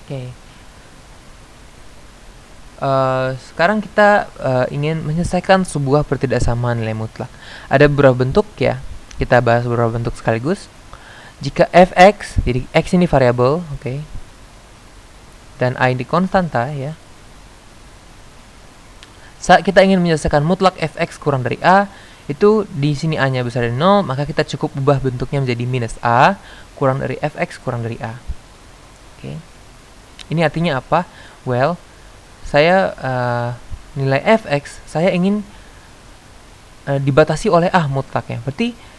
Oke. Sekarang kita ingin menyelesaikan sebuah pertidaksamaan nilai mutlak. Ada beberapa bentuk ya. Kita bahas beberapa bentuk sekaligus. Jika fx, jadi x ini variabel, oke, dan a ini konstanta ya. Saat kita ingin menyelesaikan mutlak fx kurang dari a, itu di sini a-nya besar dari 0, maka kita cukup ubah bentuknya menjadi minus a kurang dari fx kurang dari a. Oke. Ini artinya apa? Well, saya nilai fx saya ingin dibatasi oleh a mutlaknya. Berarti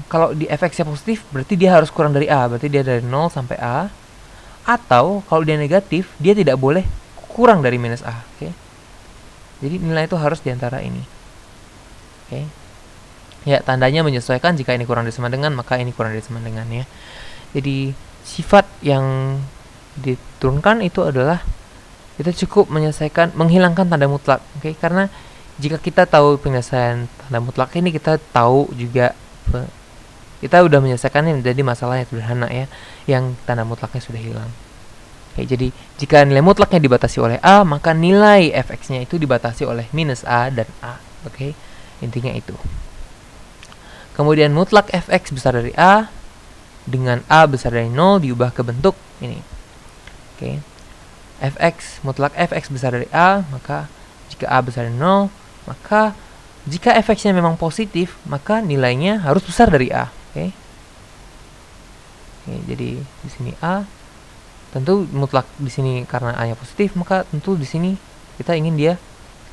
kalau di fx-nya positif, berarti dia harus kurang dari a. Berarti dia dari 0 sampai a. Atau kalau dia negatif, dia tidak boleh kurang dari minus a. Oke. Jadi nilai itu harus diantara ini. Oke. Ya, tandanya menyesuaikan. Jika ini kurang dari sama dengan, maka ini kurang dari sama dengan ya. Jadi sifat yang diturunkan itu adalah kita cukup menyelesaikan, menghilangkan tanda mutlak. Oke, karena jika kita tahu penyelesaian tanda mutlak ini, kita tahu juga kita udah menyelesaikannya menjadi masalah yang sederhana ya, yang tanda mutlaknya sudah hilang. Oke, jadi jika nilai mutlaknya dibatasi oleh a, maka nilai fx-nya itu dibatasi oleh minus a dan a. Oke, intinya itu. Kemudian mutlak fx besar dari a dengan a besar dari 0 diubah ke bentuk ini. Oke. Fx, mutlak fx besar dari a, maka jika a besar dari 0, maka jika fx-nya memang positif, maka nilainya harus besar dari a. Oke. Oke, jadi di sini a, tentu mutlak di sini karena a-nya positif, maka tentu di sini kita ingin dia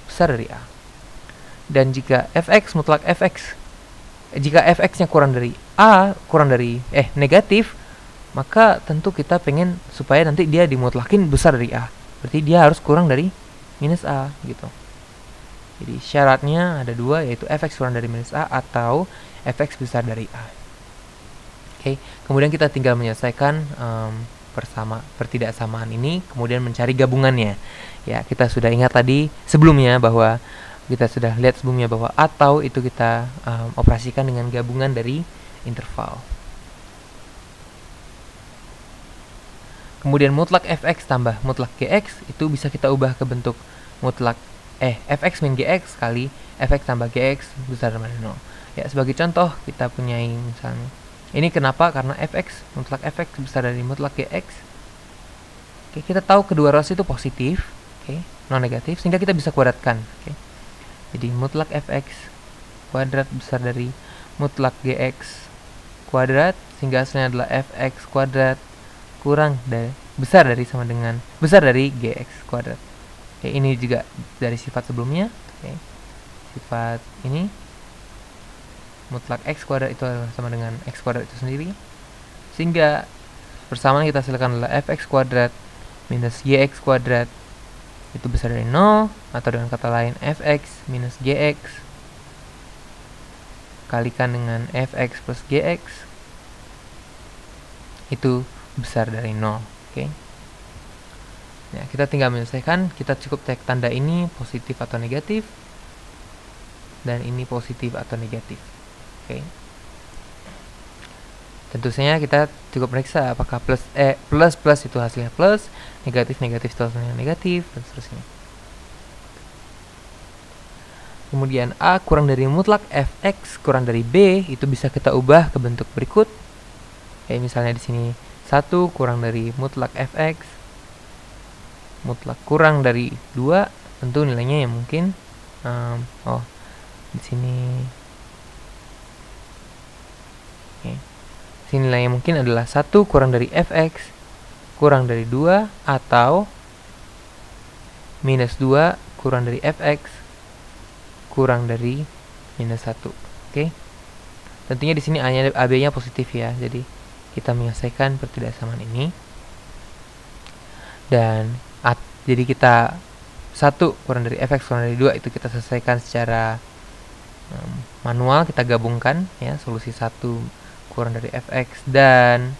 besar dari a. Dan jika fx, mutlak fx, jika fx-nya kurang dari a, negatif, maka tentu kita pengen supaya nanti dia dimutlakin besar dari a. Berarti dia harus kurang dari minus a gitu. Jadi syaratnya ada dua, yaitu fx kurang dari minus a atau fx besar dari a. Oke, kemudian kita tinggal menyelesaikan pertidaksamaan ini, kemudian mencari gabungannya. Ya, kita sudah ingat tadi sebelumnya bahwa kita sudah lihat sebelumnya bahwa atau itu kita operasikan dengan gabungan dari interval. Kemudian mutlak fx tambah mutlak gx itu bisa kita ubah ke bentuk mutlak fx min gx kali fx tambah gx besar dari 0. Ya, sebagai contoh kita punya misalnya ini kenapa? Karena fx, mutlak fx besar dari mutlak gx. Oke, kita tahu kedua ruas itu positif, oke, non negatif, sehingga kita bisa kuadratkan. Oke. Jadi mutlak fx kuadrat besar dari mutlak gx kuadrat, sehingga hasilnya adalah fx kuadrat kurang dari besar dari gx kuadrat. Oke, ini juga dari sifat sebelumnya. Oke. Sifat ini mutlak x kuadrat itu adalah sama dengan x kuadrat itu sendiri, sehingga persamaan kita hasilkan adalah fx kuadrat minus gx kuadrat itu besar dari 0, atau dengan kata lain fx minus gx kalikan dengan fx plus gx itu besar dari 0. Oke. Nah, kita tinggal menyelesaikan, kita cukup cek tanda ini positif atau negatif, dan ini positif atau negatif. Oke. Tentu saja kita cukup periksa apakah plus itu hasilnya plus, negatif itu hasilnya negatif, dan seterusnya. Kemudian a kurang dari mutlak fx kurang dari b itu bisa kita ubah ke bentuk berikut. Kayak misalnya di sini 1 kurang dari mutlak fx mutlak kurang dari 2, tentu nilainya yang mungkin di sini nilainya mungkin adalah 1 kurang dari fx kurang dari 2 atau minus 2 kurang dari fx kurang dari minus 1. Oke. Tentunya di sini AB-nya positif ya. Jadi kita menyelesaikan pertidaksamaan ini. Dan jadi kita 1 kurang dari fx kurang dari 2 itu kita selesaikan secara manual, kita gabungkan ya, solusi 1 kurang dari fx dan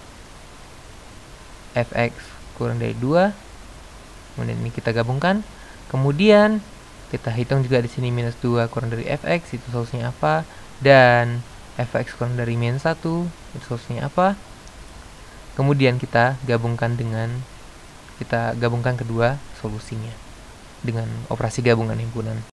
fx kurang dari 2. Kemudian ini kita gabungkan. Kemudian kita hitung juga di sini minus 2 kurang dari fx itu solusinya apa, dan fx kurang dari minus 1 itu solusinya apa. Kemudian kita gabungkan dengan kita gabungkan kedua solusinya dengan operasi gabungan himpunan.